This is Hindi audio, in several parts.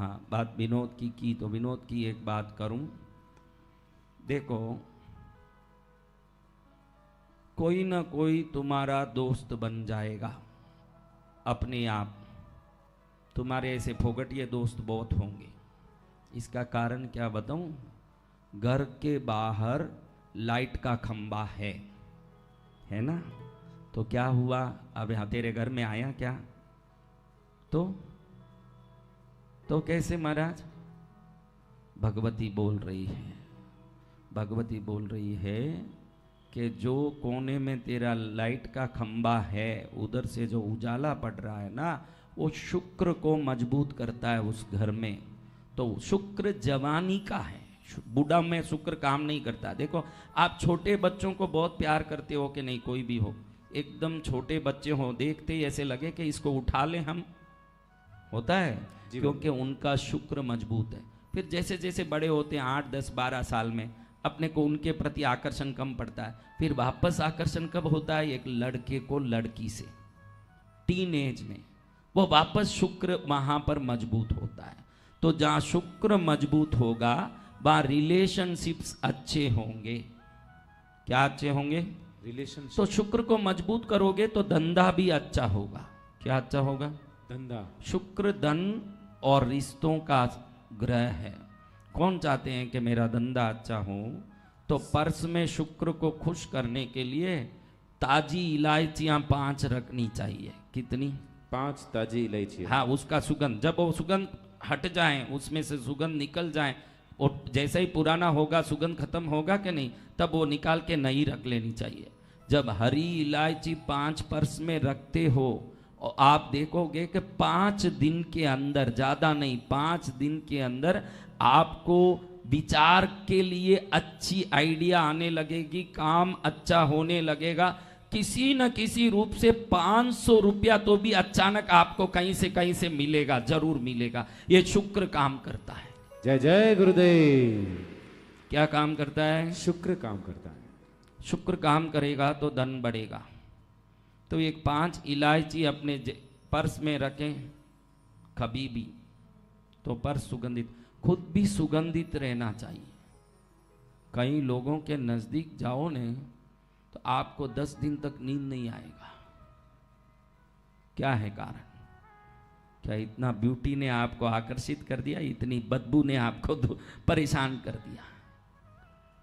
हाँ, बात विनोद की तो विनोद की एक बात करूं। देखो, कोई ना कोई तुम्हारा दोस्त बन जाएगा अपने आप। तुम्हारे ऐसे फोगटिए दोस्त बहुत होंगे। इसका कारण क्या बताऊं? घर के बाहर लाइट का खंबा है ना? तो क्या हुआ? अब यहाँ तेरे घर में आया क्या? तो कैसे महाराज? भगवती बोल रही है, भगवती बोल रही है कि जो कोने में तेरा लाइट का खंबा है, उधर से जो उजाला पड़ रहा है ना, वो शुक्र को मजबूत करता है उस घर में। तो शुक्र जवानी का है, बूढ़ा में शुक्र काम नहीं करता। देखो, आप छोटे बच्चों को बहुत प्यार करते हो कि नहीं? कोई भी हो, एकदम छोटे बच्चे हो, देखते ही ऐसे लगे कि इसको उठा ले हम, होता है क्योंकि उनका शुक्र मजबूत है। फिर जैसे जैसे बड़े होते हैं 8, 10, 12 साल में, अपने को उनके प्रति आकर्षण कम पड़ता है। फिर वापस आकर्षण कब होता है? एक लड़के को लड़की से, टीन एज में, वो वापस शुक्र वहां पर मजबूत होता है। तो जहां शुक्र मजबूत होगा वहां रिलेशनशिप्स अच्छे होंगे। क्या अच्छे होंगे? रिलेशनशिप। तो शुक्र को मजबूत करोगे तो धंधा भी अच्छा होगा। क्या अच्छा होगा? धंधा। शुक्र धन और रिश्तों का ग्रह है। कौन चाहते हैं कि मेरा धंधा अच्छा हो? तो पर्स में शुक्र को खुश करने के लिए ताजी इलायचियां 5 रखनी चाहिए। कितनी? 5 ताजी इलायची। हाँ, उसका सुगंध, जब वो सुगंध हट जाए, उसमें से सुगंध निकल जाए, और जैसे ही पुराना होगा, सुगंध खत्म होगा कि नहीं, तब वो निकाल के नई रख लेनी चाहिए। जब हरी इलायची 5 पर्स में रखते हो, और आप देखोगे कि 5 दिन के अंदर, ज्यादा नहीं, 5 दिन के अंदर आपको विचार के लिए अच्छी आइडिया आने लगेगी, काम अच्छा होने लगेगा। किसी न किसी रूप से 500 रुपया तो भी अचानक आपको कहीं से मिलेगा, जरूर मिलेगा। ये शुक्र काम करता है। जय जय गुरुदेव। क्या काम करता है? शुक्र काम करता है। शुक्र काम करेगा तो धन बढ़ेगा। तो एक 5 इलायची अपने पर्स में रखें कभी भी, तो पर्स सुगंधित, खुद भी सुगंधित रहना चाहिए। कई लोगों के नजदीक जाओ ने तो आपको 10 दिन तक नींद नहीं आएगा। क्या है कारण? क्या इतना ब्यूटी ने आपको आकर्षित कर दिया? इतनी बदबू ने आपको परेशान कर दिया?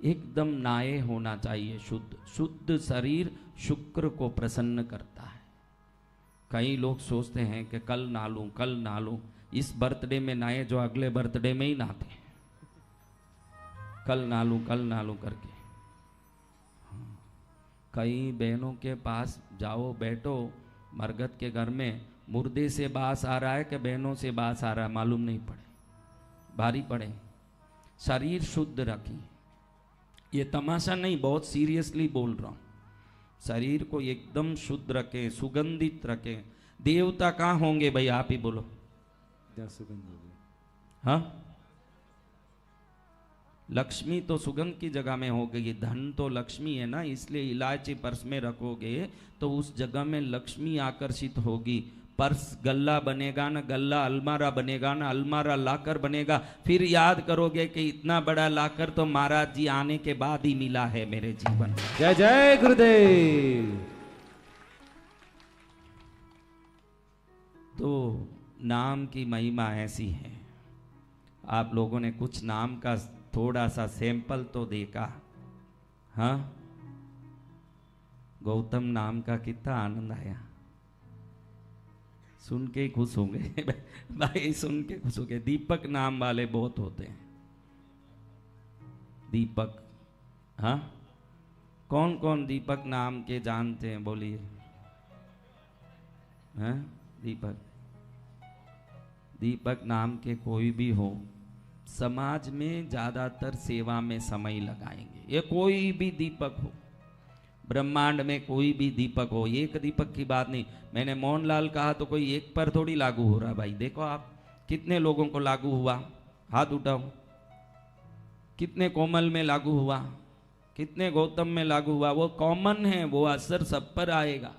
एकदम नाये होना चाहिए, शुद्ध। शुद्ध शरीर शुक्र को प्रसन्न करता है। कई लोग सोचते हैं कि कल ना लूं, इस बर्थडे में नहाए जो अगले बर्थडे में ही नहाते हैं, कल ना लूं करके। कई बहनों के पास जाओ, बैठो मरगत के घर में, मुर्दे से बास आ रहा है कि बहनों से बास आ रहा है मालूम नहीं पड़े, भारी पड़े। शरीर शुद्ध रखिए। ये तमाशा नहीं, बहुत सीरियसली बोल रहा हूं। शरीर को एकदम शुद्ध रखें, सुगंधित रखें। देवता कहाँ होंगे भाई? आप ही बोलो। हाँ, लक्ष्मी तो सुगंध की जगह में हो गई, धन तो लक्ष्मी है ना, इसलिए इलायची पर्स में रखोगे तो उस जगह में लक्ष्मी आकर्षित होगी। पर्स गल्ला बनेगा ना, गल्ला अलमारा बनेगा ना, अलमारा लाकर बनेगा। फिर याद करोगे कि इतना बड़ा लाकर तो महाराज जी आने के बाद ही मिला है मेरे जीवन में। जय जय गुरुदेव। तो नाम की महिमा ऐसी है। आप लोगों ने कुछ नाम का थोड़ा सा सैंपल तो देखा। हाँ, गौतम नाम का कितना आनंद आया, सुन के ही खुश होंगे भाई, सुन के खुश होंगे। दीपक नाम वाले बहुत होते हैं। दीपक, हाँ, कौन कौन दीपक नाम के जानते हैं? बोलिए। हाँ, दीपक नाम के कोई भी हो, समाज में ज्यादातर सेवा में समय लगाएंगे। ये कोई भी दीपक हो, ब्रह्मांड में कोई भी दीपक हो, एक दीपक की बात नहीं। मैंने मोहनलाल कहा तो कोई एक पर थोड़ी लागू हो रहा भाई। देखो आप कितने लोगों को लागू हुआ, हाथ उठाओ। कितने कोमल में लागू हुआ, कितने गौतम में लागू हुआ। वो कॉमन है, वो असर सब पर आएगा।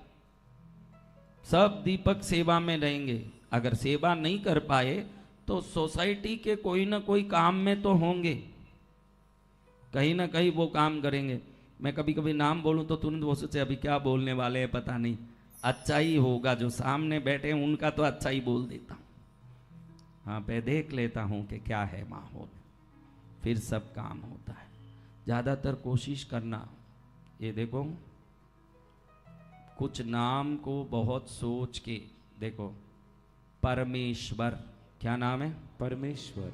सब दीपक सेवा में रहेंगे। अगर सेवा नहीं कर पाए तो सोसाइटी के कोई ना कोई काम में तो होंगे, कहीं ना कहीं वो काम करेंगे। मैं कभी कभी नाम बोलूं तो तुरंत वो सोचे अभी क्या बोलने वाले हैं पता नहीं, अच्छा ही होगा, जो सामने बैठे हैं उनका तो अच्छा ही बोल देता हूं। हाँ, पे देख लेता हूं कि क्या है माहौल, फिर सब काम होता है। ज्यादातर कोशिश करना, ये देखो कुछ नाम को बहुत सोच के देखो। परमेश्वर, क्या नाम है? परमेश्वर।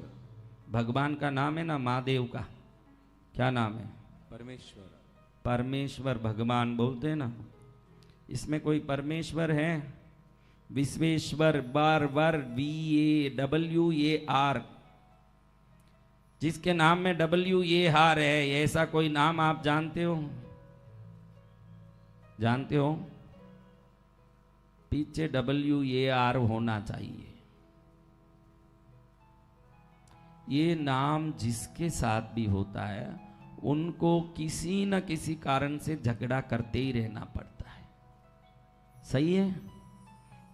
भगवान का नाम है ना, महादेव का क्या नाम है? परमेश्वर। परमेश्वर भगवान बोलते हैं ना, इसमें कोई परमेश्वर है? विश्वेश्वर, बर वर, WAR, जिसके नाम में WAR है, ऐसा कोई नाम आप जानते हो? जानते हो? पीछे WAR होना चाहिए। ये नाम जिसके साथ भी होता है उनको किसी न किसी कारण से झगड़ा करते ही रहना पड़ता है। सही है?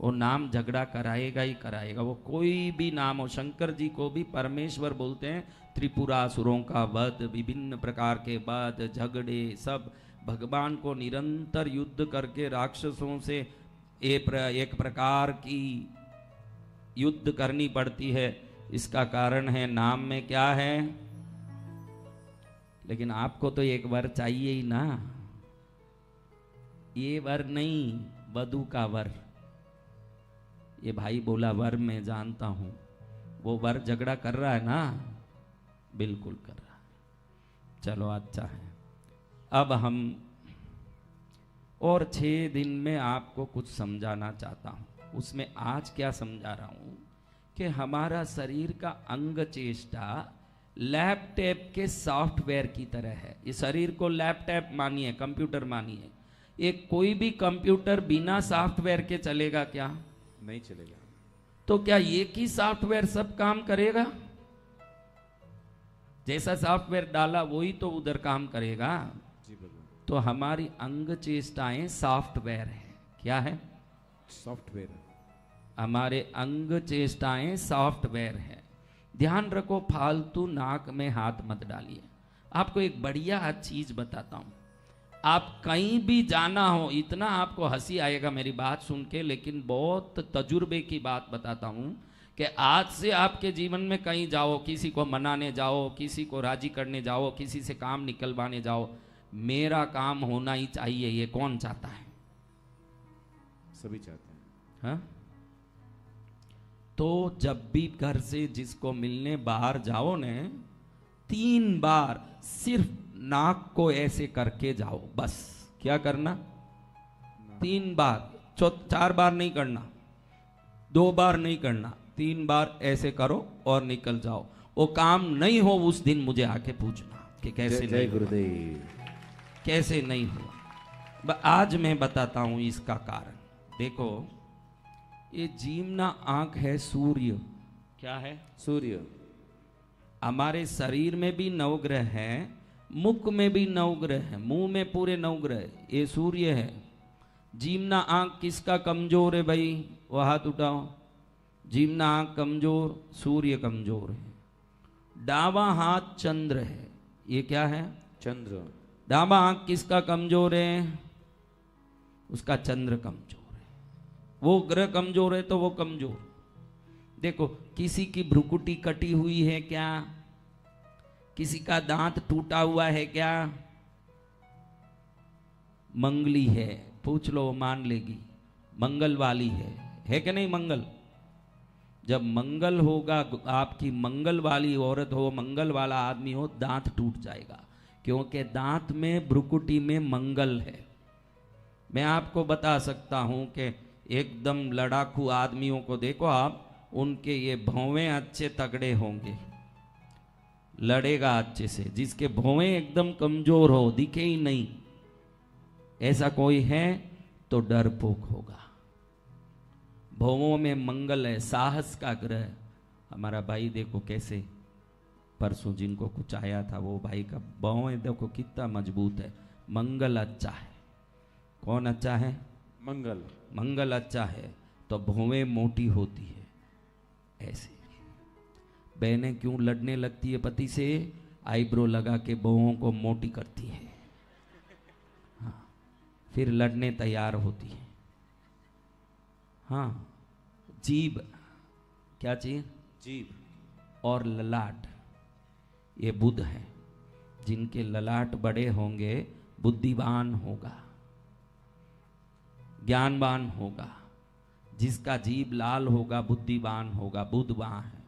वो नाम झगड़ा कराएगा ही कराएगा, वो कोई भी नाम हो। शंकर जी को भी परमेश्वर बोलते हैं। त्रिपुरासुरों का वध, विभिन्न प्रकार के वध, झगड़े, सब भगवान को निरंतर युद्ध करके राक्षसों से एक प्रकार की युद्ध करनी पड़ती है। इसका कारण है नाम में क्या है? लेकिन आपको तो एक वर चाहिए ही ना। ये वर नहीं, वधू का वर। ये भाई बोला वर मैं जानता हूं, वो वर झगड़ा कर रहा है ना? बिल्कुल कर रहा है। चलो अच्छा है। अब हम और 6 दिन में आपको कुछ समझाना चाहता हूं। उसमें आज क्या समझा रहा हूं कि हमारा शरीर का अंग चेष्टा लैपटॉप के सॉफ्टवेयर की तरह है। इस शरीर को लैपटॉप मानिए, कंप्यूटर मानिए। एक कोई भी कंप्यूटर बिना सॉफ्टवेयर के चलेगा क्या? नहीं चलेगा। तो क्या एक ही सॉफ्टवेयर सब काम करेगा? जैसा सॉफ्टवेयर डाला वही तो उधर काम करेगा। जी भगवान। तो हमारी अंग चेष्टाएं सॉफ्टवेयर है। क्या है? सॉफ्टवेयर। हमारे अंग चेष्टाएं सॉफ्टवेयर है। ध्यान रखो, फालतू नाक में हाथ मत डालिए। आपको एक बढ़िया चीज बताता हूं। आप कहीं भी जाना हो, इतना आपको हंसी आएगा मेरी बात सुन के, लेकिन बहुत तजुर्बे की बात बताता हूं कि आज से आपके जीवन में कहीं जाओ, किसी को मनाने जाओ, किसी को राजी करने जाओ, किसी से काम निकलवाने जाओ, मेरा काम होना ही चाहिए। ये कौन चाहता है? सभी चाहते हैं। हाँ? तो जब भी घर से जिसको मिलने बाहर जाओ ने, 3 बार सिर्फ नाक को ऐसे करके जाओ। बस क्या करना? 3 बार, 4 बार नहीं करना, 2 बार नहीं करना, 3 बार ऐसे करो और निकल जाओ। वो काम नहीं हो उस दिन मुझे आके पूछना कि कैसे जय नहीं गुरुदेव। हुआ, कैसे नहीं हुआ। आज मैं बताता हूं इसका कारण। देखो, ये जीवना आंख है सूर्य। क्या है? सूर्य। हमारे शरीर में भी 9 ग्रह हैं, मुख में भी 9 ग्रह हैं, मुंह में पूरे 9 ग्रह। ये सूर्य है। जीवना आंख किसका कमजोर है भाई? वो हाथ उठाओ। जीवना आंख कमजोर, सूर्य कमजोर है। डावा हाथ चंद्र है। ये क्या है? चंद्र। डावा आंख किसका कमजोर है? उसका चंद्र कमजोर है। वो ग्रह कमजोर है तो वो कमजोर। देखो, किसी की भ्रुकुटी कटी हुई है क्या? किसी का दांत टूटा हुआ है क्या? मंगली है, पूछ लो, मान लेगी। मंगल वाली है कि नहीं? मंगल, जब मंगल होगा, आपकी मंगल वाली औरत हो, मंगल वाला आदमी हो, दांत टूट जाएगा, क्योंकि दांत में, भ्रुकुटी में मंगल है। मैं आपको बता सकता हूं कि एकदम लड़ाकू आदमियों को देखो आप, उनके ये भौवें अच्छे तगड़े होंगे, लड़ेगा अच्छे से। जिसके भौवें एकदम कमजोर हो, दिखे ही नहीं, ऐसा कोई है तो डरपोक होगा। भौवों में मंगल है, साहस का ग्रह। हमारा भाई देखो कैसे, परसों जिनको कुछ आया था, वो भाई का भौवें देखो कितना मजबूत है। मंगल अच्छा है। कौन अच्छा है? मंगल। मंगल अच्छा है तो भौवें मोटी होती है ऐसे। बहनें क्यों लड़ने लगती है पति से? आईब्रो लगा के बहुओं को मोटी करती है, हाँ, फिर लड़ने तैयार होती है। हाँ, जीभ, क्या चीज? जीभ और ललाट, ये बुध है। जिनके ललाट बड़े होंगे बुद्धिवान होगा, ज्ञानवान होगा। जिसका जीभ लाल होगा बुद्धिवान होगा, बुध वहां है।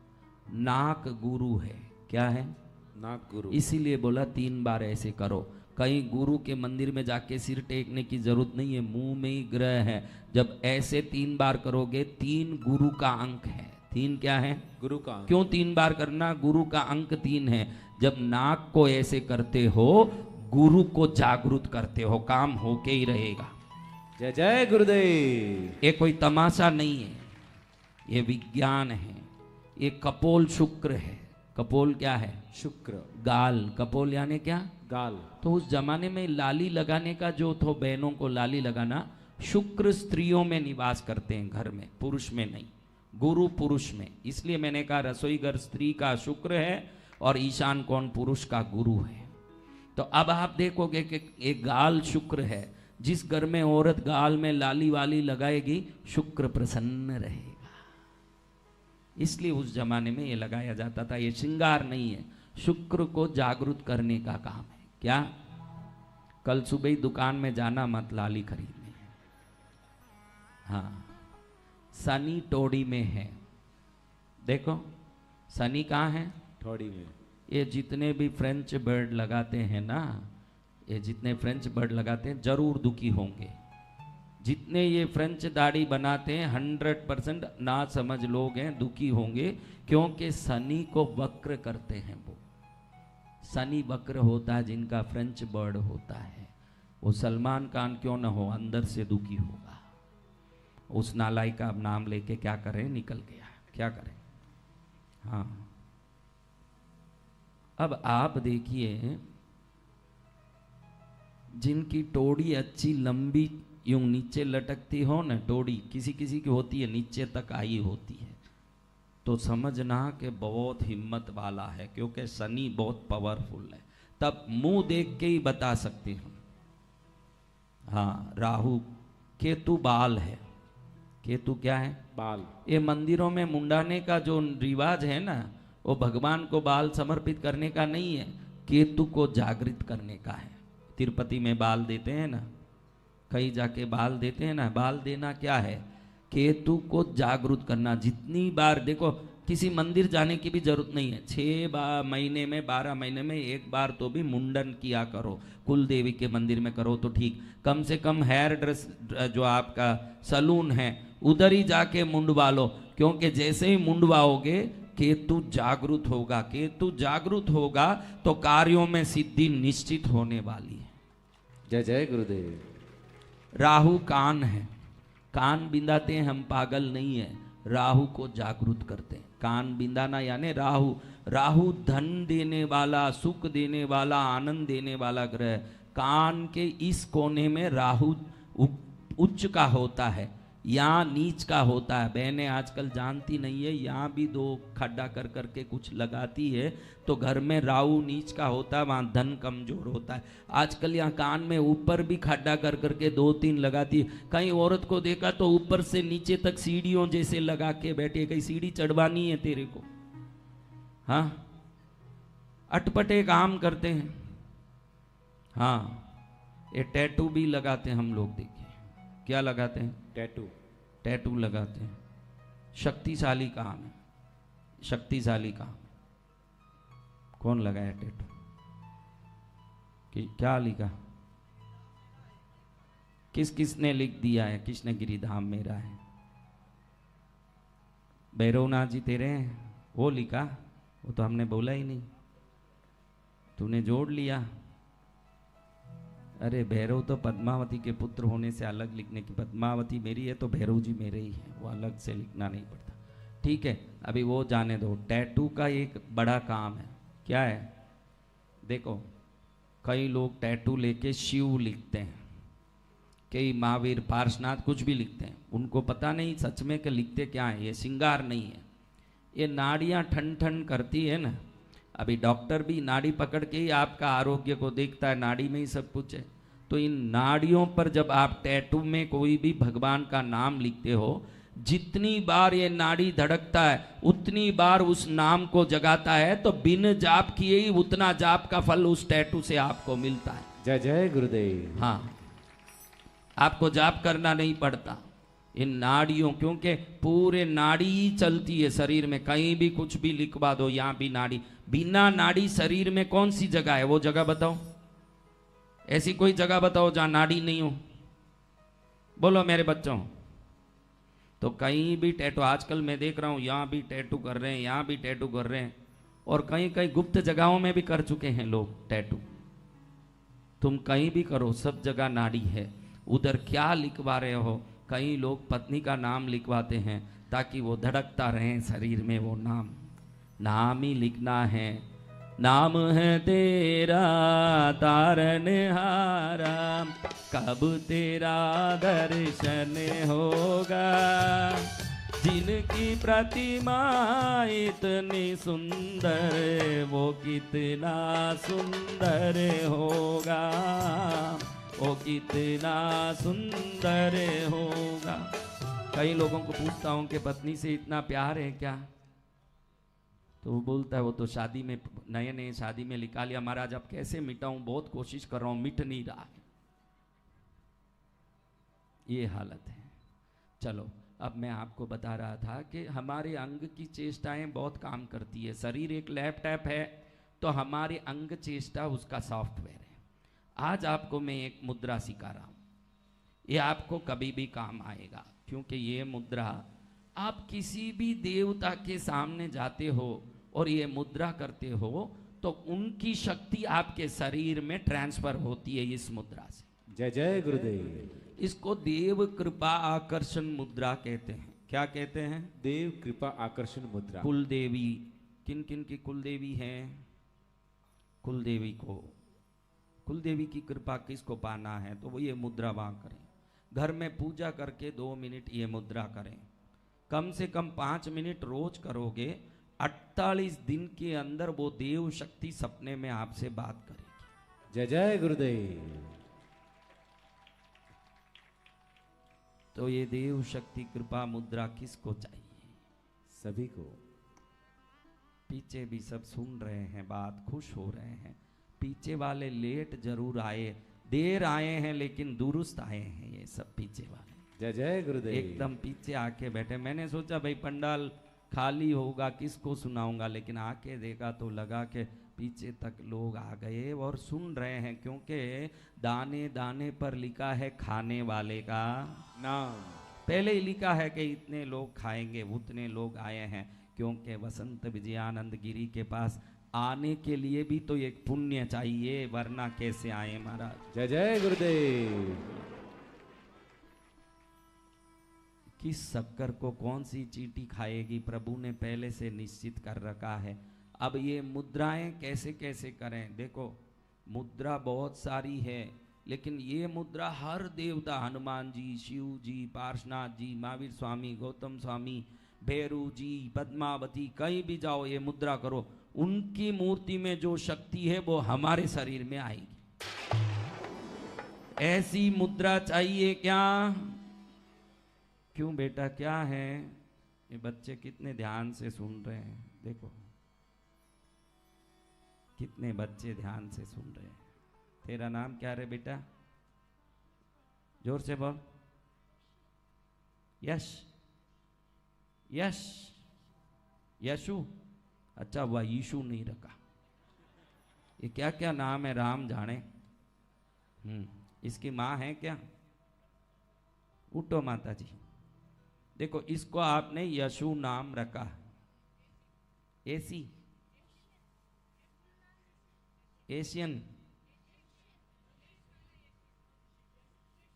नाक गुरु है, क्या है? नाक गुरु। इसीलिए बोला 3 बार ऐसे करो। कहीं गुरु के मंदिर में जाके सिर टेकने की जरूरत नहीं है, मुंह में ही ग्रह है। जब ऐसे 3 बार करोगे, 3 गुरु का अंक है। 3 क्या है? गुरु का अंक। क्यों 3 बार करना? गुरु का अंक 3 है। जब नाक को ऐसे करते हो, गुरु को जागृत करते हो, काम होके ही रहेगा। जय जय गुरुदेव। ये कोई तमाशा नहीं है, ये विज्ञान है। ये कपोल शुक्र है। कपोल क्या है? शुक्र। गाल। कपोल यानी क्या? गाल। तो उस जमाने में लाली लगाने का जो तो बहनों को लाली लगाना, शुक्र स्त्रियों में निवास करते हैं घर में, पुरुष में नहीं, गुरु पुरुष में। इसलिए मैंने कहा रसोई घर स्त्री का शुक्र है और ईशान कौन? पुरुष का गुरु है। तो अब आप देखोगे कि एक गाल शुक्र है। जिस घर में औरत गाल में लाली वाली लगाएगी, शुक्र प्रसन्न रहेगा। इसलिए उस जमाने में ये लगाया जाता था। ये श्रृंगार नहीं है, शुक्र को जागृत करने का काम है। क्या? कल सुबह ही दुकान में जाना मत लाली खरीदने। हाँ, शनि टोड़ी में है। देखो शनि कहाँ है? थोड़ी में। ये जितने भी फ्रेंच बर्ड लगाते हैं ना, ये जितने फ्रेंच बर्ड लगाते हैं जरूर दुखी होंगे। जितने ये फ्रेंच दाढ़ी बनाते हैं 100% ना समझ लोग हैं, दुखी होंगे। क्योंकि शनि को वक्र करते हैं वो। शनि वक्र होता है जिनका फ्रेंच बर्ड होता है। वो सलमान खान क्यों ना हो, अंदर से दुखी होगा। उस नालाई का नाम लेके क्या करें, निकल गया, क्या करें। हाँ, अब आप देखिए, जिनकी टोड़ी अच्छी लंबी यूं नीचे लटकती हो ना, टोड़ी किसी किसी की होती है नीचे तक आई होती है, तो समझना कि बहुत हिम्मत वाला है, क्योंकि शनि बहुत पावरफुल है। तब मुंह देख के ही बता सकती हूं। हाँ, राहु, केतु बाल है। केतु क्या है? बाल। ये मंदिरों में मुंडाने का जो रिवाज है ना, वो भगवान को बाल समर्पित करने का नहीं है, केतु को जागृत करने का है। तिरुपति में बाल देते हैं ना, कहीं जाके बाल देते हैं ना। बाल देना क्या है? केतु को जागृत करना। जितनी बार देखो, किसी मंदिर जाने की भी जरूरत नहीं है। 6 महीने में, 12 महीने में एक बार तो भी मुंडन किया करो। कुल देवी के मंदिर में करो तो ठीक, कम से कम हेयर ड्रेस जो आपका सलून है उधर ही जाके मुंडवा लो। क्योंकि जैसे ही मुंडवाओगे, केतु जागृत होगा। केतु जागृत होगा तो कार्यों में सिद्धि निश्चित होने वाली है। जय जय गुरुदेव। राहु कान है। कान बिंदाते हैं हम, पागल नहीं है। राहु को जागृत करते हैं। कान बिंदाना यानी राहु। राहु धन देने वाला, सुख देने वाला, आनंद देने वाला ग्रह। कान के इस कोने में राहु उच्च का होता है, यहाँ नीच का होता है। बहनें आजकल जानती नहीं है, यहाँ भी 2 खड्डा कर करके कुछ लगाती है, तो घर में राहु नीच का होता है, वहाँ धन कमजोर होता है। आजकल यहाँ कान में ऊपर भी खड्डा कर करके 2-3 लगाती है। कहीं औरत को देखा तो ऊपर से नीचे तक सीढ़ियों जैसे लगा के बैठी है। कहीं सीढ़ी चढ़वानी है तेरे को? हाँ, अटपटे काम करते हैं। हाँ, ये टैटू भी लगाते हैं हम लोग। देखिए क्या लगाते हैं? टैटू। टैटू लगाते हैं। शक्तिशाली काम है, शक्तिशाली काम। कौन लगाया टैटू? क्या लिखा? किस किसने लिख दिया है? कृष्णगिरी धाम मेरा है, भैरवनाथ जी तेरे हैं, वो लिखा? वो तो हमने बोला ही नहीं, तूने जोड़ लिया। अरे भैरव तो पद्मावती के पुत्र होने से अलग लिखने की। पद्मावती मेरी है तो भैरव जी मेरे ही हैं, वो अलग से लिखना नहीं पड़ता। ठीक है, अभी वो जाने दो। टैटू का एक बड़ा काम है। क्या है? देखो, कई लोग टैटू लेके शिव लिखते हैं, कई महावीर, पार्शनाथ, कुछ भी लिखते हैं। उनको पता नहीं सच में कि लिखते क्या है। ये श्रृंगार नहीं है, ये नाड़ियां ठन ठन करती है ना, अभी डॉक्टर भी नाड़ी पकड़ के ही आपका आरोग्य को देखता है, नाड़ी में ही सब कुछ है। तो इन नाड़ियों पर जब आप टैटू में कोई भी भगवान का नाम लिखते हो, जितनी बार ये नाड़ी धड़कता है उतनी बार उस नाम को जगाता है, तो बिन जाप किए ही उतना जाप का फल उस टैटू से आपको मिलता है। जय जय गुरुदेव। हाँ, आपको जाप करना नहीं पड़ता इन नाड़ियों, क्योंकि पूरे नाड़ी ही चलती है शरीर में। कहीं भी कुछ भी लिखवा दो, यहाँ भी नाड़ी, बिना नाड़ी शरीर में कौन सी जगह है, वो जगह बताओ। ऐसी कोई जगह बताओ जहां नाड़ी नहीं हो, बोलो मेरे बच्चों। तो कहीं भी टैटू, आजकल मैं देख रहा हूं यहाँ भी टैटू कर रहे हैं, यहाँ भी टैटू कर रहे हैं, और कहीं कहीं गुप्त जगहों में भी कर चुके हैं लोग टैटू। तुम कहीं भी करो, सब जगह नाड़ी है। उधर क्या लिखवा रहे हो, कई लोग पत्नी का नाम लिखवाते हैं ताकि वो धड़कता रहे शरीर में वो नाम। नाम ही लिखना है, नाम है तेरा तारनहारा, कब तेरा दर्शन होगा। जिनकी प्रतिमा इतनी सुंदर, वो कितना सुंदर होगा, वो कितना सुंदर होगा। कई लोगों को पूछता हूं कि पत्नी से इतना प्यार है क्या, तो वो बोलता है वो तो शादी में, नए नए शादी में लिखा लिया महाराज, अब कैसे मिटाऊं, बहुत कोशिश कर रहा हूं, मिट नहीं रहा है। ये हालत है। चलो, अब मैं आपको बता रहा था कि हमारे अंग की चेष्टाएं बहुत काम करती है। शरीर एक लैपटॉप है, तो हमारे अंग चेष्टा उसका सॉफ्टवेयर है। आज आपको मैं एक मुद्रा सिखा रहा हूं, ये आपको कभी भी काम आएगा, क्योंकि ये मुद्रा आप किसी भी देवता के सामने जाते हो और ये मुद्रा करते हो, तो उनकी शक्ति आपके शरीर में ट्रांसफर होती है इस मुद्रा से। जय जय गुरुदेव। इसको देव कृपा आकर्षण मुद्रा कहते हैं। क्या कहते हैं? देव कृपा आकर्षण मुद्रा। कुल देवी, किन किन की कुल देवी है? कुल देवी को, कुल देवी की कृपा किसको पाना है, तो वो ये मुद्रा वहां करें। घर में पूजा करके 2 मिनट ये मुद्रा करें, कम से कम 5 मिनट रोज करोगे, 48 दिन के अंदर वो देव शक्ति सपने में आपसे बात करेगी। जय जय गुरुदेव। तो ये देव शक्ति कृपा मुद्रा किसको चाहिए? सभी को। पीछे भी सब सुन रहे हैं बात, खुश हो रहे हैं। पीछे वाले लेट जरूर आए, देर आए हैं लेकिन दुरुस्त आए हैं ये सब पीछे वाले। जय जय गुरुदेव। एकदम पीछे आके बैठे। मैंने सोचा भाई पंडाल खाली होगा, किसको सुनाऊंगा, लेकिन आके देखा तो लगा कि पीछे तक लोग आ गए और सुन रहे हैं, क्योंकि दाने दाने पर लिखा है खाने वाले का नाम। पहले ही लिखा है कि इतने लोग खाएंगे, उतने लोग आए हैं, क्योंकि वसंत विजयानंद गिरी के पास आने के लिए भी तो एक पुण्य चाहिए, वरना कैसे आए महाराज। जय जय गुरुदेव। किस शक्कर को कौन सी चींटी खाएगी, प्रभु ने पहले से निश्चित कर रखा है। अब ये मुद्राएं कैसे कैसे करें? देखो, मुद्रा बहुत सारी है, लेकिन ये मुद्रा हर देवता, हनुमान जी, शिव जी, पार्शनाथ जी, महावीर स्वामी, गौतम स्वामी, भैरू जी, पद्मावती, कहीं भी जाओ ये मुद्रा करो, उनकी मूर्ति में जो शक्ति है वो हमारे शरीर में आएगी। ऐसी मुद्रा चाहिए क्या? क्यों बेटा, क्या है? ये बच्चे कितने ध्यान से सुन रहे हैं, देखो कितने बच्चे ध्यान से सुन रहे हैं। तेरा नाम क्या रे बेटा? जोर से बोल। यश, यश, यशु। अच्छा, वह यीशु नहीं रखा। ये क्या क्या नाम है राम जाने। इसकी माँ है क्या? उठो माता जी। देखो, इसको आपने यशु नाम रखा। AC, Asian.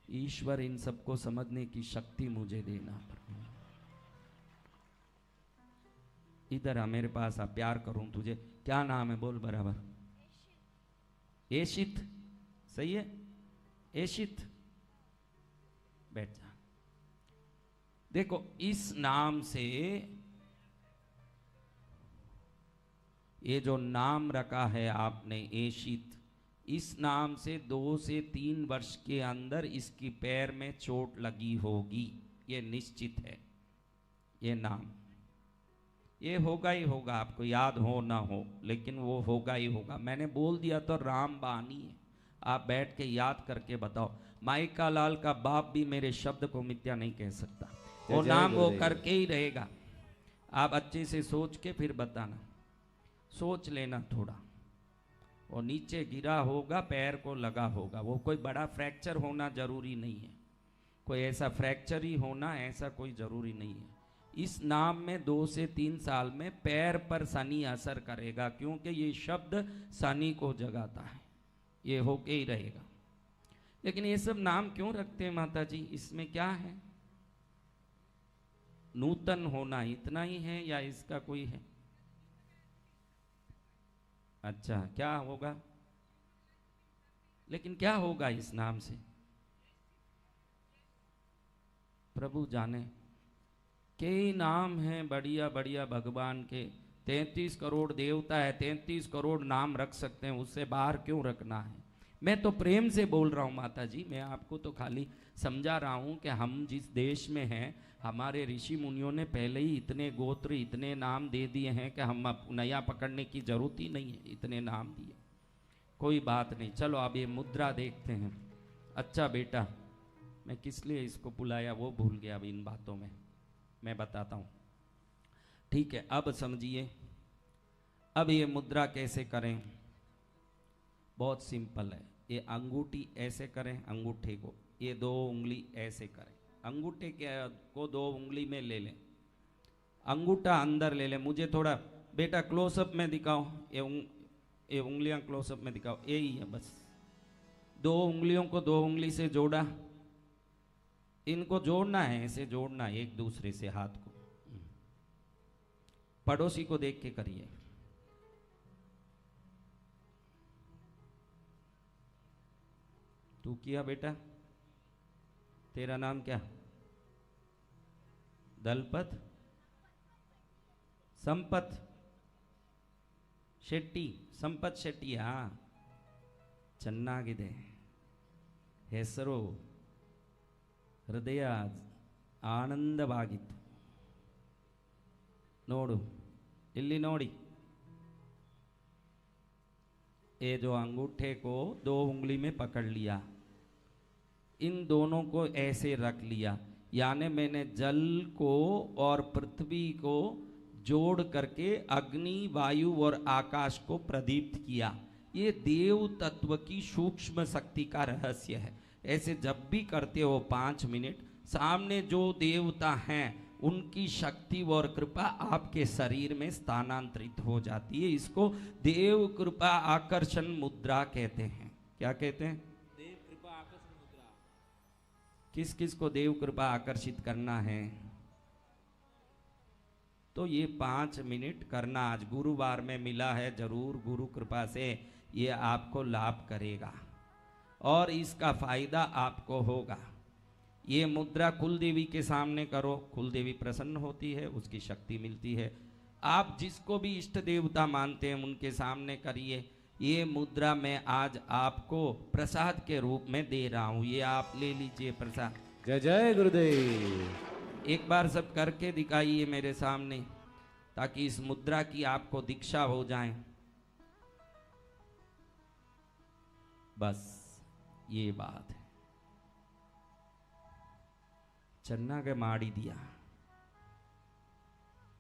ईश्वर इन सबको समझने की शक्ति मुझे देना। इधर आ मेरे पास आ, प्यार करूं तुझे। क्या नाम है बोल बराबर? एशित, सही है? एशित, बैठ जा। देखो, इस नाम से ये जो नाम रखा है आपने एशित, इस नाम से 2 से 3 वर्ष के अंदर इसकी पैर में चोट लगी होगी, ये निश्चित है। ये नाम ये होगा ही होगा, आपको याद हो ना हो, लेकिन वो होगा ही होगा। मैंने बोल दिया तो राम बानी है, आप बैठ के याद करके बताओ। माइका लाल का बाप भी मेरे शब्द को मिथ्या नहीं कह सकता, वो जय नाम वो गुरुदेव। करके ही रहेगा। आप अच्छे से सोच के फिर बताना, सोच लेना थोड़ा। और नीचे गिरा होगा, पैर को लगा होगा, वो कोई बड़ा फ्रैक्चर होना जरूरी नहीं है, कोई ऐसा फ्रैक्चर ही होना ऐसा कोई जरूरी नहीं है। इस नाम में 2 से 3 साल में पैर पर शनि असर करेगा, क्योंकि ये शब्द शनि को जगाता है, ये होके ही रहेगा। लेकिन ये सब नाम क्यों रखते हैं माता जी, इसमें क्या है? नूतन होना इतना ही है या इसका कोई है? अच्छा, क्या होगा? लेकिन क्या होगा इस नाम से? प्रभु जाने। कई नाम हैं बढ़िया बढ़िया भगवान के, 33 करोड़ देवता है, 33 करोड़ नाम रख सकते हैं, उससे बाहर क्यों रखना है? मैं तो प्रेम से बोल रहा हूँ माता जी, मैं आपको तो खाली समझा रहा हूँ कि हम जिस देश में हैं, हमारे ऋषि मुनियों ने पहले ही इतने गोत्र इतने नाम दे दिए हैं कि हम अब नया पकड़ने की जरूरत ही नहीं है, इतने नाम दिए। कोई बात नहीं, चलो अब ये मुद्रा देखते हैं। अच्छा बेटा, मैं किस लिए इसको बुलाया वो भूल गया अब इन बातों में, मैं बताता हूँ। ठीक है, अब समझिए, अब ये मुद्रा कैसे करें? बहुत सिंपल है। ये अंगूठी ऐसे करें, अंगूठे को, ये 2 उंगली ऐसे करें, अंगूठे को 2 उंगली में ले लें, अंगूठा अंदर ले लें। मुझे थोड़ा बेटा क्लोजअप में दिखाओ, ये उंगलियां क्लोजअप में दिखाओ, यही है बस। 2 उंगलियों को 2 उंगली से जोड़ा, इनको जोड़ना है, ऐसे जोड़ना है एक दूसरे से हाथ को। पड़ोसी को देख के करिए। तू किया बेटा? तेरा नाम क्या? दलपत, संपत शेट्टी, संपत शेट्टी, हाँ ಚೆನ್ನಾಗಿದೆ ಹೆಸರು, ಹೃದಯ ಆನಂದವಾಗಿತ್ತು ನೋಡು, ಇಲ್ಲಿ ನೋಡಿ। ये जो अंगूठे को 2 उंगली में पकड़ लिया, इन दोनों को ऐसे रख लिया, यानी मैंने जल को और पृथ्वी को जोड़ करके अग्नि, वायु और आकाश को प्रदीप्त किया। ये देव तत्व की सूक्ष्म शक्ति का रहस्य है। ऐसे जब भी करते हो 5 मिनट, सामने जो देवता हैं उनकी शक्ति और कृपा आपके शरीर में स्थानांतरित हो जाती है। इसको देव कृपा आकर्षण मुद्रा कहते हैं। क्या कहते हैं? देव कृपा आकर्षण मुद्रा। किस किस को देव कृपा आकर्षित करना है? तो ये 5 मिनट करना, आज गुरुवार में मिला है, जरूर गुरु कृपा से ये आपको लाभ करेगा और इसका फायदा आपको होगा। ये मुद्रा कुल देवी के सामने करो, कुल देवी प्रसन्न होती है, उसकी शक्ति मिलती है। आप जिसको भी इष्ट देवता मानते हैं उनके सामने करिए। ये मुद्रा मैं आज आपको प्रसाद के रूप में दे रहा हूँ, ये आप ले लीजिए प्रसाद। जय जय गुरुदेव। एक बार सब करके दिखाइए मेरे सामने, ताकि इस मुद्रा की आपको दीक्षा हो जाए। बस ये बात है। ಚೆನ್ನಾಗೆ ಮಾಡಿದಿಯಾ?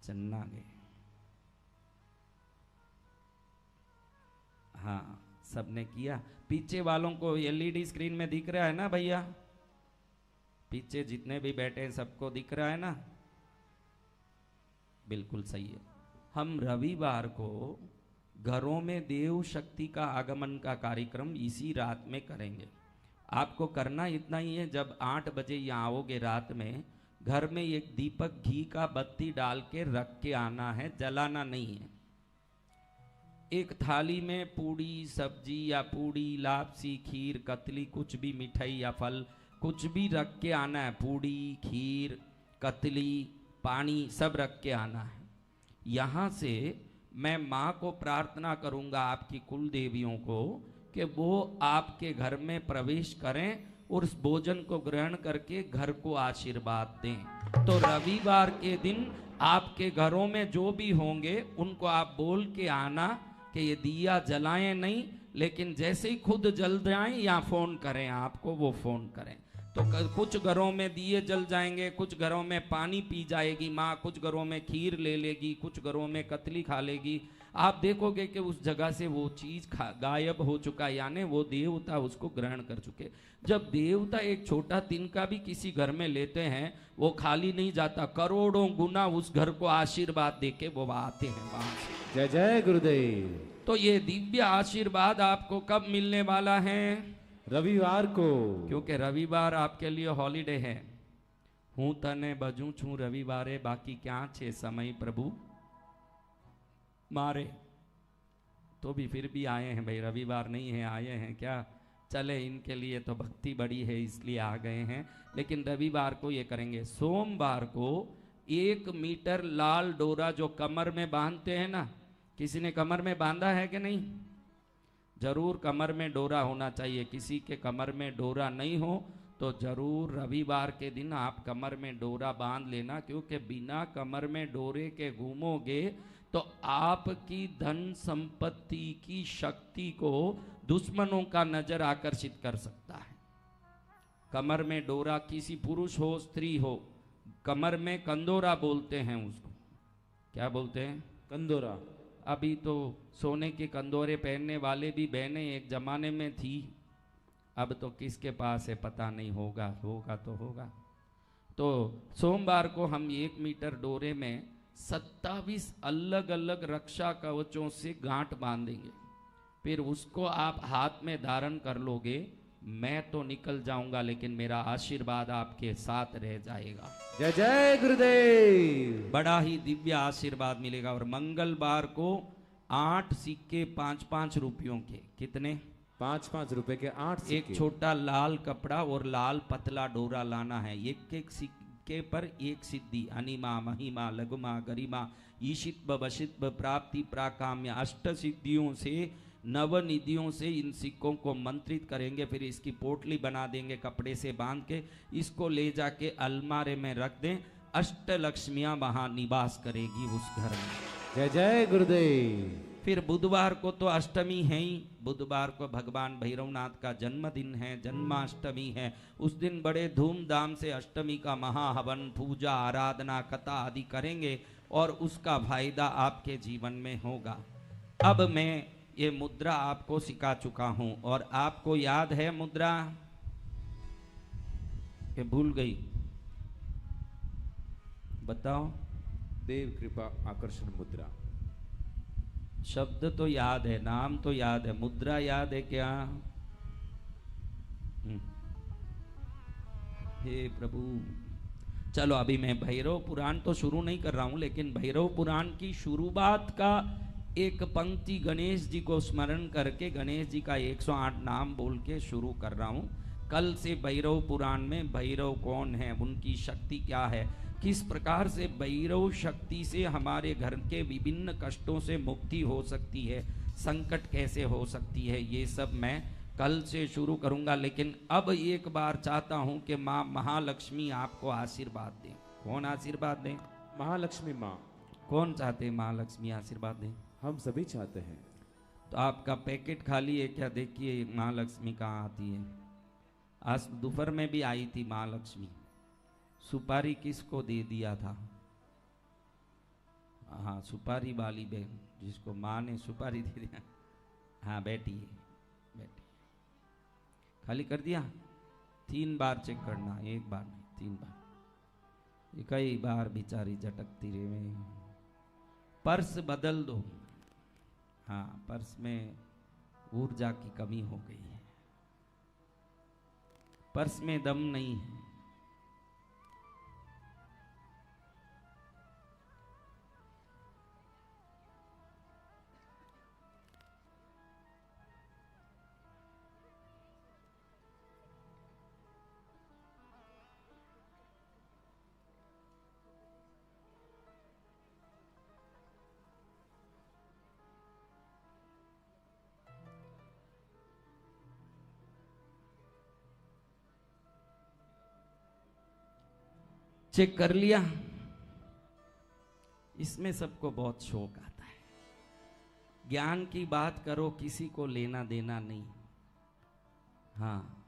ಚೆನ್ನಾಗೆ, हाँ सबने किया। पीछे वालों को एलईडी स्क्रीन में दिख रहा है ना भैया? पीछे जितने भी बैठे हैं सबको दिख रहा है ना? बिल्कुल सही है। हम रविवार को घरों में देव शक्ति का आगमन का कार्यक्रम इसी रात में करेंगे। आपको करना इतना ही है, जब 8 बजे यहाँ आओगे रात में, घर में एक दीपक घी का बत्ती डाल के रख के आना है, जलाना नहीं है। एक थाली में पूड़ी सब्जी या पूड़ी लापसी खीर कतली कुछ भी मिठाई या फल कुछ भी रख के आना है। पूड़ी खीर कतली पानी सब रख के आना है। यहाँ से मैं माँ को प्रार्थना करूंगा आपकी कुल देवियों को कि वो आपके घर में प्रवेश करें और उस भोजन को ग्रहण करके घर को आशीर्वाद दें। तो रविवार के दिन आपके घरों में जो भी होंगे उनको आप बोल के आना कि ये दिया जलाएं नहीं, लेकिन जैसे ही खुद जल जाएं या फोन करें आपको, वो फोन करें। तो कुछ घरों में दिए जल जाएंगे, कुछ घरों में पानी पी जाएगी माँ, कुछ घरों में खीर ले लेगी, कुछ घरों में कतली खा लेगी। आप देखोगे कि उस जगह से वो चीज गायब हो चुका, यानी वो देवता उसको ग्रहण कर चुके। जब देवता एक छोटा तिनका भी किसी घर में लेते हैं, वो खाली नहीं जाता, करोड़ों गुना उस घर को आशीर्वाद देके वो आते हैं वहां से। जय जय गुरुदेव। तो ये दिव्य आशीर्वाद आपको कब मिलने वाला है? रविवार को। क्योंकि रविवार आपके लिए हॉलीडे है। हूँ तने बजू छू रविवारे, बाकी क्या छे समय प्रभु मारे। तो भी फिर भी आए हैं भाई, रविवार नहीं है आए हैं क्या, चले इनके लिए तो भक्ति बड़ी है इसलिए आ गए हैं। लेकिन रविवार को ये करेंगे। सोमवार को 1 मीटर लाल डोरा जो कमर में बांधते हैं ना, किसी ने कमर में बांधा है कि नहीं? जरूर कमर में डोरा होना चाहिए। किसी के कमर में डोरा नहीं हो तो जरूर रविवार के दिन आप कमर में डोरा बांध लेना, क्योंकि बिना कमर में डोरे के घूमोगे तो आपकी धन संपत्ति की शक्ति को दुश्मनों का नजर आकर्षित कर सकता है। कमर में डोरा, किसी पुरुष हो स्त्री हो, कमर में कंदोरा बोलते हैं उसको। क्या बोलते हैं? कंदोरा। अभी तो सोने के कंदोरे पहनने वाले भी बहनें एक जमाने में थी, अब तो किसके पास है पता नहीं, होगा होगा तो होगा। तो सोमवार को हम 1 मीटर डोरे में 27 अलग अलग रक्षा कवचों से गांठ बांधेंगे। फिर उसको आप हाथ में धारण कर लोगे। मैं तो निकल जाऊंगा लेकिन मेरा आशीर्वाद आपके साथ रह जाएगा। जय जय गुरुदेव। बड़ा ही दिव्य आशीर्वाद मिलेगा। और मंगलवार को 8 सिक्के 5-5 रुपयों के, कितने? 5-5 रुपए के 8 सिक्के। एक छोटा लाल कपड़ा और लाल पतला डोरा लाना है। एक एक सिक्के पर एक सिद्धि, अनिमा महिमा लघुमा गरिमा ईशित्व वशित्व प्राप्ति प्राकाम्य, 8 सिद्धियों से, 9 निधियों से इन सिक्कों को मंत्रित करेंगे। फिर इसकी पोटली बना देंगे कपड़े से बांध के, इसको ले जाके अलमारे में रख दें। 8 लक्ष्मियां वहां निवास करेगी उस घर में। जय जय गुरुदेव। फिर बुधवार को तो अष्टमी है ही। बुधवार को भगवान भैरवनाथ का जन्मदिन है, जन्माष्टमी है। उस दिन बड़े धूमधाम से अष्टमी का महाहवन, पूजा, आराधना, कथा आदि करेंगे और उसका फायदा आपके जीवन में होगा। अब मैं ये मुद्रा आपको सिखा चुका हूं और आपको याद है मुद्रा कि भूल गई? बताओ। देव कृपा आकर्षण मुद्रा। शब्द तो याद है, नाम तो याद है, मुद्रा याद है क्या? हे प्रभु। चलो अभी मैं भैरव पुराण तो शुरू नहीं कर रहा हूं, लेकिन भैरव पुराण की शुरुआत का एक पंक्ति गणेश जी को स्मरण करके, गणेश जी का 108 नाम बोल के शुरू कर रहा हूं। कल से भैरव पुराण में भैरव कौन है, उनकी शक्ति क्या है, किस प्रकार से भैरव शक्ति से हमारे घर के विभिन्न कष्टों से मुक्ति हो सकती है, संकट कैसे हो सकती है, ये सब मैं कल से शुरू करूंगा। लेकिन अब एक बार चाहता हूं कि माँ महालक्ष्मी आपको आशीर्वाद दें। कौन आशीर्वाद दें? महालक्ष्मी माँ। कौन चाहते हैं महालक्ष्मी आशीर्वाद दें? हम सभी चाहते हैं। तो आपका पैकेट खाली है क्या? देखिए महालक्ष्मी कहाँ आती है। आज दोपहर में भी आई थी महालक्ष्मी। सुपारी किसको दे दिया था? हाँ, सुपारी वाली बहन जिसको माँ ने सुपारी दे दिया। हाँ बैठी है, बैठी। खाली कर दिया? 3 बार चेक करना, 1 बार नहीं, 3 बार। ये कई बार बेचारी झटकती रहे। पर्स बदल दो। हाँ, पर्स में ऊर्जा की कमी हो गई है, पर्स में दम नहीं है। चेक कर लिया? इसमें सबको बहुत शौक आता है। ज्ञान की बात करो, किसी को लेना देना नहीं। हाँ,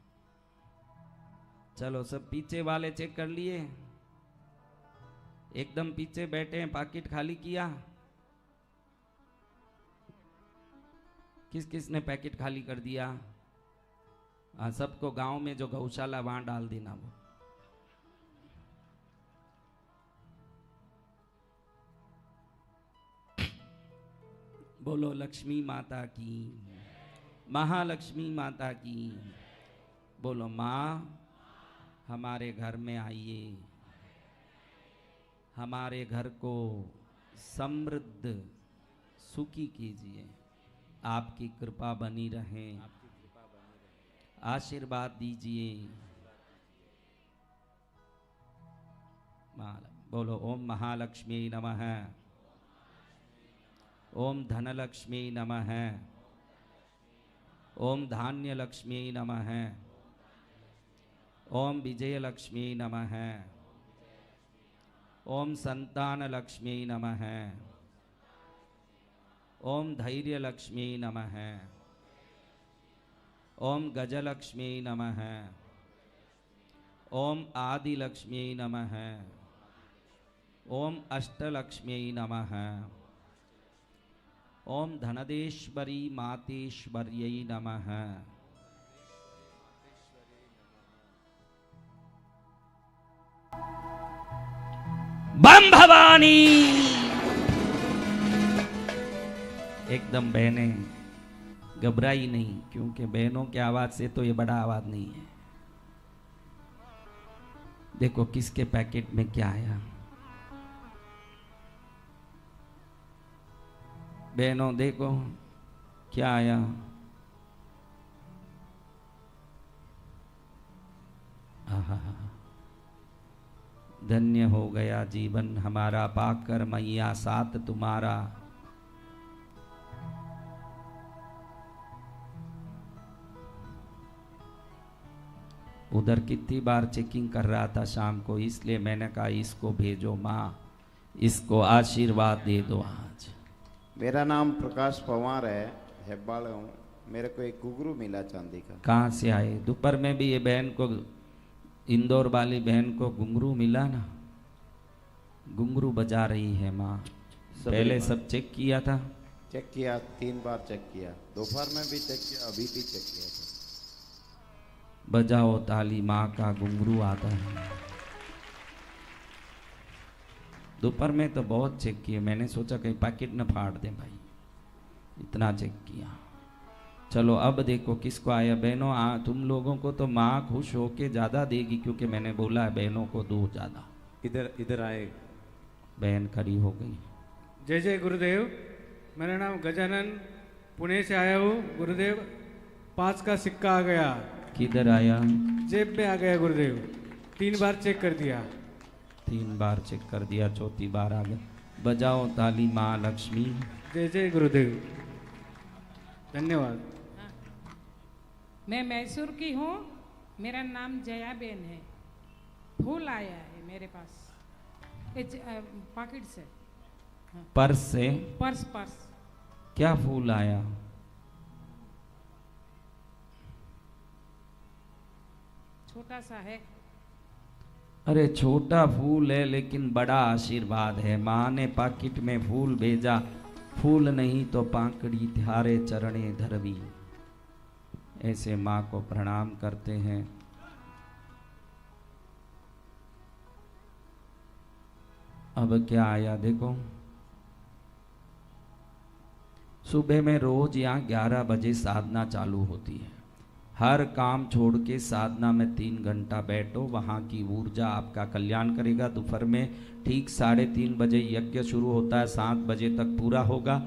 चलो सब पीछे वाले चेक कर लिए? एकदम पीछे बैठे हैं, पाकिट खाली किया? किस किस ने पैकेट खाली कर दिया? हाँ, सबको गांव में जो गौशाला वहां डाल देना वो। बोलो लक्ष्मी माता की, महालक्ष्मी माता की। बोलो माँ, हमारे घर में आइए, हमारे घर को समृद्ध सुखी कीजिए, आपकी कृपा बनी रहे, आशीर्वाद दीजिए। बोलो ओम महालक्ष्मी नमः, ओम धनलक्ष्मी नमः, ओम धान्य लक्ष्मी नमः, ओम विजय लक्ष्मी नमः, ओम संतान लक्ष्मी नमः, ओम धैर्य लक्ष्मी नमः, ओम गजलक्ष्मी नमः, ओम आदि लक्ष्मी नमः, ओम अष्टलक्ष्मी नमः, ओम धनदेश्वरी मातेश्वर्यै नमः। बम भवानी। एकदम बहनें घबराई नहीं, क्योंकि बहनों की आवाज से तो ये बड़ा आवाज नहीं है। देखो किसके पैकेट में क्या आया। बहनों देखो क्या आया। आहा, धन्य हो गया जीवन हमारा, पाकर मैया साथ तुम्हारा। उधर कितनी बार चेकिंग कर रहा था शाम को, इसलिए मैंने कहा इसको भेजो माँ, इसको आशीर्वाद दे दो आज। मेरा नाम प्रकाश पवार है, हेब्बाल हूँ। मेरे को एक घुंघरू मिला चांदी का। कहाँ से आए? दोपहर में भी ये बहन को, इंदौर वाली बहन को घुंघरू मिला ना, घुंघरू बजा रही है माँ। पहले सब चेक किया था? चेक किया, 3 बार चेक किया, दोपहर में भी चेक किया, अभी भी चेक किया था। बजाओ ताली, माँ का घुंघरू आता है। दोपहर में तो बहुत चेक किए, मैंने सोचा कहीं पैकेट न फाड़ दे भाई, इतना चेक किया। चलो अब देखो किसको आया। बहनों तुम लोगों को तो माँ खुश होके ज्यादा देगी, क्योंकि मैंने बोला है बहनों को दो ज्यादा। इधर इधर आए। बहन खड़ी हो गई। जय जय गुरुदेव। मेरा नाम गजानन, पुणे से आया हूँ गुरुदेव। 5 का सिक्का आ गया। किधर आया? जेब में आ गया गुरुदेव। 3 बार चेक कर दिया। 3 बार चेक कर दिया, चौथी बार आ गया। बजाओ ताली माँ लक्ष्मी। जय जय गुरुदेव। धन्यवाद। मैं मैसूर की हूँ, मेरा नाम जयाबेन है। फूल आया है मेरे पास पॉकेट से। हाँ। पर्स से? पर्स। क्या फूल आया? छोटा सा है। अरे छोटा फूल है लेकिन बड़ा आशीर्वाद है। माँ ने पाकिट में फूल भेजा, फूल नहीं तो पाकड़ी थारे चरणे धरवी। ऐसे माँ को प्रणाम करते हैं। अब क्या आया देखो। सुबह में रोज यहाँ 11 बजे साधना चालू होती है। हर काम छोड़ के साधना में 3 घंटा बैठो, वहाँ की ऊर्जा आपका कल्याण करेगा। दोपहर में ठीक 3:30 बजे यज्ञ शुरू होता है, 7 बजे तक पूरा होगा।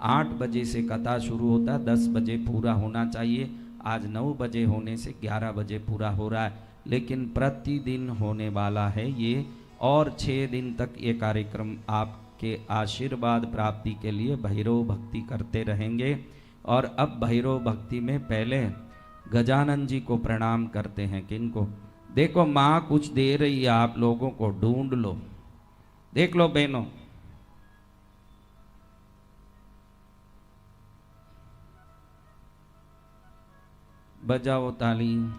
8 बजे से कथा शुरू होता है, 10 बजे पूरा होना चाहिए। आज 9 बजे होने से 11 बजे पूरा हो रहा है, लेकिन प्रतिदिन होने वाला है ये। और 6 दिन तक ये कार्यक्रम आपके आशीर्वाद प्राप्ति के लिए भैरव भक्ति करते रहेंगे। और अब भैरव भक्ति में पहले गजानन जी को प्रणाम करते हैं। किनको? देखो माँ कुछ दे रही है, आप लोगों को ढूंढ लो, देख लो बहनों। बजाओ ताली।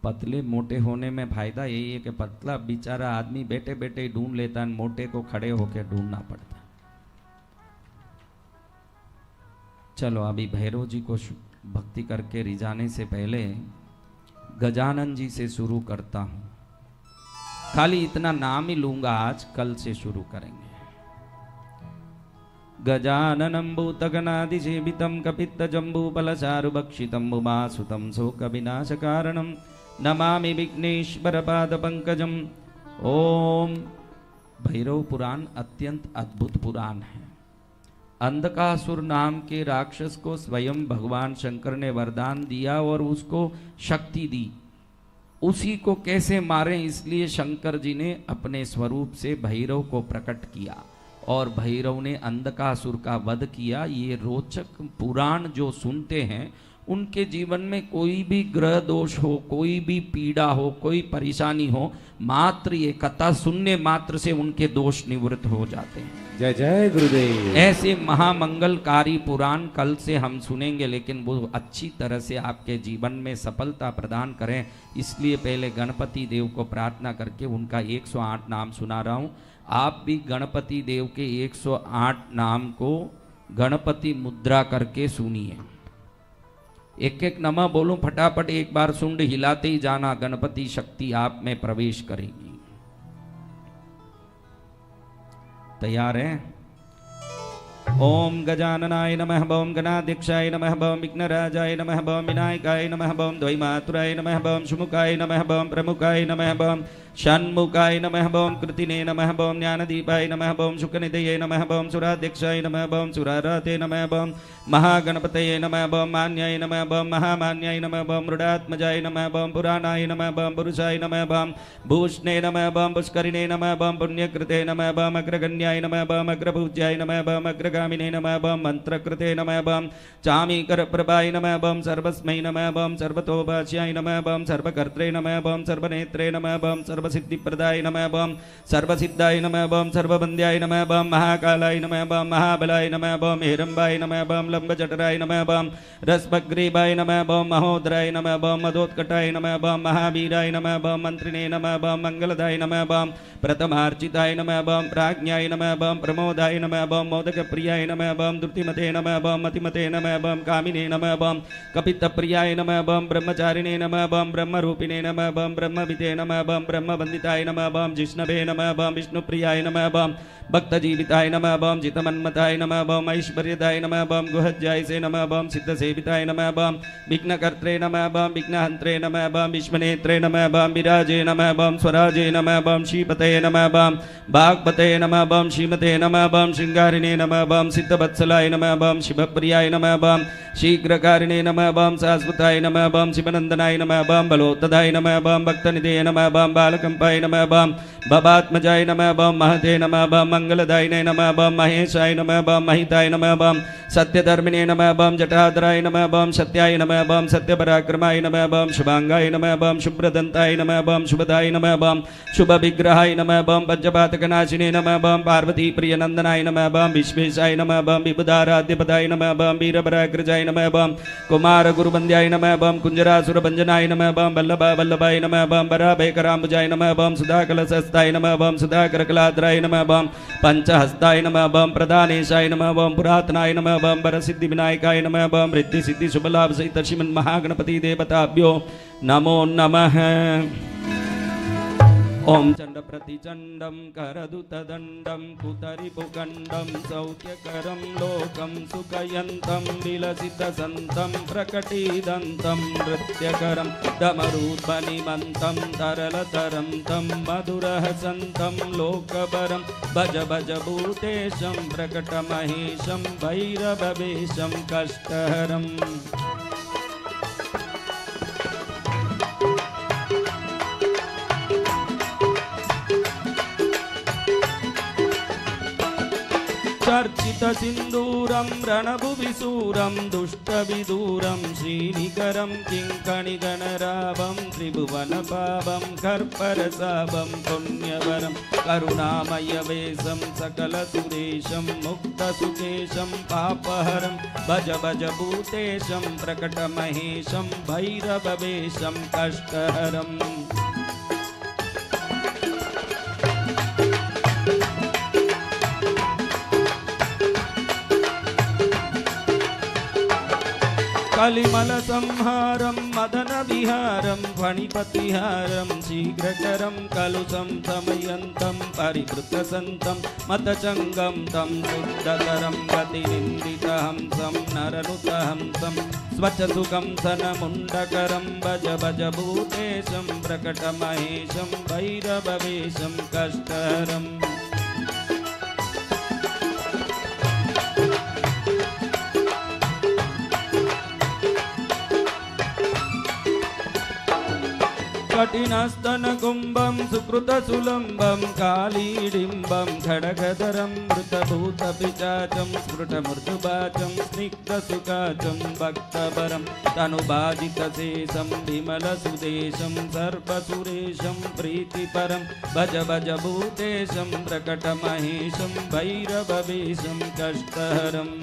पतले मोटे होने में फायदा यही है कि पतला बेचारा आदमी बैठे बैठे ही ढूंढ लेता है, मोटे को खड़े होकर ढूंढना पड़ता। चलो अभी भैरव जी को भक्ति करके रिझाने से पहले गजानन जी से शुरू करता हूं। खाली इतना नाम ही लूंगा आज, कल से शुरू करेंगे। गजाननं भूतगणाधिसेवितं कपित्तजम्बूफलचारुभक्षितं उमासुतं शोकविनाशकारणं नमामि विघ्नेश्वरपादपङ्कजम्। ओम। भैरव पुराण अत्यंत अद्भुत पुराण है। अंधकासुर नाम के राक्षस को स्वयं भगवान शंकर ने वरदान दिया और उसको शक्ति दी। उसी को कैसे मारें, इसलिए शंकर जी ने अपने स्वरूप से भैरव को प्रकट किया और भैरव ने अंधकासुर का वध किया। ये रोचक पुराण जो सुनते हैं उनके जीवन में कोई भी ग्रह दोष हो, कोई भी पीड़ा हो, कोई परेशानी हो, मात्र ये कथा सुनने मात्र से उनके दोष निवृत्त हो जाते हैं। जय जय गुरुदेव। ऐसे महामंगलकारी पुराण कल से हम सुनेंगे, लेकिन वो अच्छी तरह से आपके जीवन में सफलता प्रदान करें, इसलिए पहले गणपति देव को प्रार्थना करके उनका 108 नाम सुना रहा हूं। आप भी गणपति देव के 108 नाम को गणपति मुद्रा करके सुनिए। एक एक नमः बोलो, फटाफट एक बार सुंड हिलाते ही जाना, गणपति शक्ति आप में प्रवेश करेगी। तैयार है? ओम गजाननाय नमः, ओम गणाध्यक्षाय नमः, ओम विघ्नराजाय नमः, ओम विनायकाय नमः, ओम द्वैमातुराय नमः, ओम सुमुखाय नमः, ओम प्रमुखाय नमः, ओम षण्मुखाय नमः, ओम कृतिने नमः, ओम ज्ञानदीपाय नमः, ओम शुकनिधये नमः, ओम सुराध्यक्षाय नमः, ओम सुराराते नमः, ओम महागणपतये नमः, ओम मान्याय नमः, ओम महामान्याय नमः, ओम मृडात्मजाय नमः, ओम पुराणाय नमः, ओम पुरुषाय नमः, ओम भूषणे नमः, ओम पुष्करिणे नमः, ओम पुण्यकृते नमः, ओम अग्रगण्याय नमः, ओम अग्रपूज्याय नमः, ओम अग्रगामिने नमः, ओम मंत्रकृते नमः, ओम चामीकरप्रभाय नमः, ओम सर्वस्मै नमः, ओम सर्वतोभाष्याय नमः, ओम सर्वकर्त्रे नमः, ओम सर्वनेत्रे नमः, ओम सर्वसिद्धिप्रदाय नमः, ओम सर्वसिद्धाय नमः, ओम सर्वबन्ध्याय नमः, ओम महाकालाय नमः, ओम महाबलाय नमः, ओम हिरम्बाय नमः, ओम लंबजठराय नमः, ओम रसभग्रीवाय नमः, ओम महोदराय नमः, ओम मदोत्कटाय नमः, ओम महावीराय नमः, ओम मंत्रिणे नमः, ओम मंगलदाय नमः, ओम प्रथमार्चिताय नमः, ओम प्राज्ञाय नमः, ओम प्रमोदाय नमः, ओम मोदकप्रियाय नमः, ओम द्रुतिमते नमः, ओम मतिमते नमः, ओम कामिने नमः, ओम कपितप्रियाय नमः, ओम ब्रह्मचारिणे नमः, ओम ब्रह्मरूपिणे नमः, ओम ब्रह्मविदे नमः, ओम ब्रह्मवन्दिताय नमः, ओम जिष्णवे नमः, ओम विष्णुप्रियाय नमः, ओम भक्तजीविताय नमः, ओम जितमन्मताय नमः, ओम ऐश्वर्यदाय नमः, ओम गुहज्जायसे नमः, ओम सिद्धसेविताय नमः, ओम विघ्नकर्त्रे नमः, ओम विघ्नहन्त्रे नमः, ओम विश्वनेत्रे नमः, ओम विराजे नमः, ओम स्वराजे नमः, ओम श्रीपतये नमः, ओम भागवतये नमः, ओम श्रीमते नमः, ओम श्रृंगारिणे नमः, ओम सिद्धवत्सलाय नमः, ओम शिवप्रियाय नमः, ओम शीघ्रकारिणे नमः, ओम शाश्वताय नमः, ओम शिवनंदनाय नमः, ओम बलोत्तदाय नमः, ओम भक्तनिधये नमः, ओम बालकंपाय नमः, ओम भवात्मजाय नमः, ओम महते नमः, ओम मंगलदायिने नमः, ओम महेशाय नमः, ओम महिताय नमः, ओम सत्यधर्मिणे नमः, ओम जटाधराय नमः, ओम सत्याय नमः, ओम सत्यपराक्रमाय नमः, ओम शुभांगाय नमः, ओम शुभ्रदंताय नमः, ओम शुभदाय नमः, ओम शुभविग्रहाय नमः, ओम पंचपातकनाशिने नमः, ओम पार्वती प्रियनंदनाय नमः, ओम विश्वेशाय नमः, ओम विबुधाराध्यपदाय नमः, ओम वीरपराग्रजाय नमः, ओम कुमार गुरुबंध्याय नमः, ओम कुंजरासुरभंजनाय नमः, ओम वल्लभा वल्लभाय नमः, ओम वराभयकराम्बुजाय नमः, ओम सुधाकलशस्ताय नमः, ओम सुधाकरकलाद्राय नमः, ओम पंचहस्ताय नमः, ओम प्रधानेशाय नमः, ओम पुरातनाय नमः, ओम वरसिद्धि विनायकाय नमः, ओम रिद्धि सिद्धि शुभलाभ सहित श्रीमन् महागणपति देवताभ्यो नमो नमः। ओम चंड प्रतिचंडम करदुतदंडम कुतरिपुकंडम सौख्यकरम लोकम सुखयंतम विलसित संतम प्रकटीदंतम नृत्यकरम डमरूध्वनिमंतम तरलतरम तम मधुरहसंतम लोकपरम भज भज भूतेशम प्रकटमहेशम भैरववेशम कष्टहरम। चर्चित सिंदूरम रणभुविसूरम दुष्टविदूरम श्रीनिकरम किंकणिगणरावम त्रिभुवन पावम कर्परसावम पुण्यवरम करुणामयवेशम सकलसुरेशम मुक्तसुकेशम पापहरम भज भज भूतेशम प्रकटमहेशम भैरववेशम कष्टहरम। कलिमल संहारम मदन विहारम फणिपतिहारम शीघ्रकरम कलुषम समयंतम परिवृत संतम मतचंगम तम शुद्धकरम गतिनिंदितहंसम नरनुतहंसम स्वच्छ सुखम सनमुंडकरम भज भज भूतेशम प्रकटमहेशम भैरववेशम कष्टहरम। कठिनस्तन कुंभम सुकृत सुलंबम कालीडिंबम खड़गधरम मृतभूत पिचाचम स्फुट मृदुबाचम स्निग्ध सुकाचम भक्तवरम तनुभाजित शेषम विमल सुदेशम सर्वसुरेशम प्रीतिपरम भज भज भूतेशम प्रकटमहेशम भैरववेशम कष्टहरम।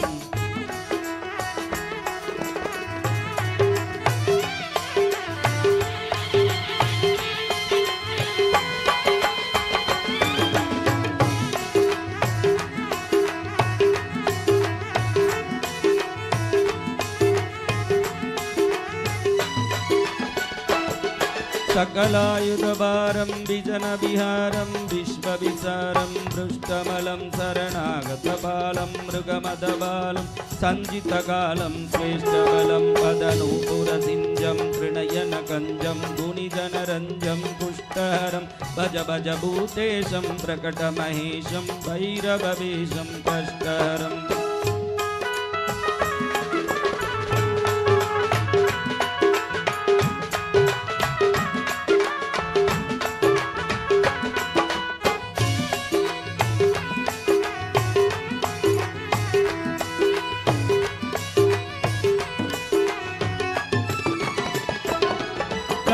सकलायुधभारं विजन विहारं विश्वविसारं पृष्ठमलं शरणागतबालं मृगमदबालं सञ्जितकालं श्रेष्ठबलं पदनूपुरसिञ्जं तृणयनकञ्जं गुणिजनरञ्जं पुष्टहरं भज भज भूतेशं प्रकटमहेशं भैरववेशं कष्टहरम्।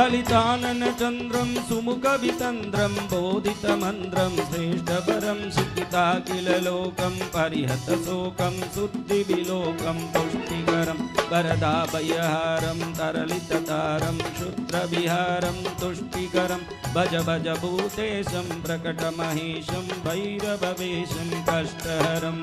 ललितानन चंद्रम सुमुख वितंद्रम बोधित मंद्रम श्रेष्ठवरम शिक्षिता किल लोकम परिहत शोकम शुद्धि विलोकम पुष्टिकरम वरदाभयहारम तरलिततारम शुद्र विहारम तुष्टिकरम भज भज भूतेशम प्रकटमहेशम भैरववेशम कष्टहरम।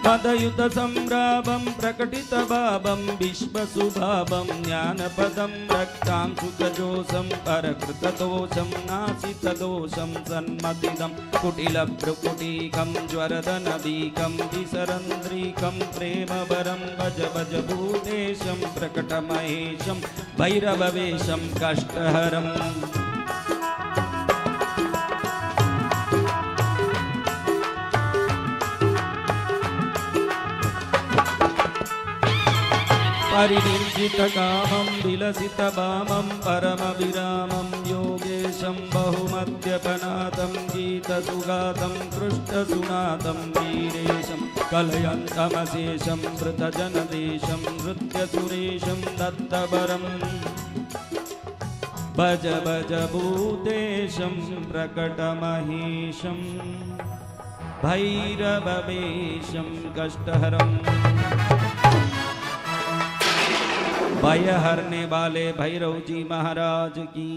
मदयुत संभ्रामं प्रकटित भावं विश्वसुभावं ज्ञानपदं रक्तां सुखजोषं परकृतदोषं नासितदोषं सन्मतिदं कुटिलभ्रुकुटीकं ज्वरदनबीकं विसरन्द्रीकं प्रेमवरं भज भज भूतेशं प्रकटमहेशं भैरववेशं कष्टहरम्। परिनिर्जित कामं विलसित वामं परम विरामं योगेशं बहुमद्यपनातं गीतसुगातं पृष्ठसुनातं वीरेशं कलयन्तमशेषं वृतजनदेशं नृत्यसुरेशं दत्तवरं भज भज भूतेशं प्रकटमहेशं भैरववेशं कष्टहरम्। भय हरने वाले भैरव जी महाराज की।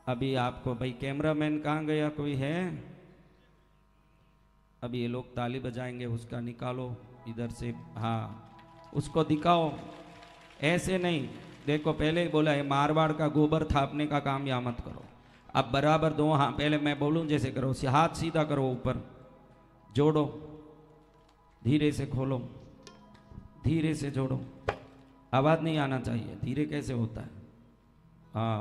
अभी आपको भाई कैमरामैन कहाँ गया, कोई है? अभी ये लोग ताली बजाएंगे, उसका निकालो इधर से, हाँ उसको दिखाओ, ऐसे नहीं। देखो पहले ही बोला है मारवाड़ का गोबर थापने का काम या मत करो। अब बराबर दो, हाँ पहले मैं बोलूं जैसे करो, हाथ सीधा करो, ऊपर जोड़ो, धीरे से खोलो, धीरे से जोड़ो, आवाज नहीं आना चाहिए। धीरे कैसे होता है? हाँ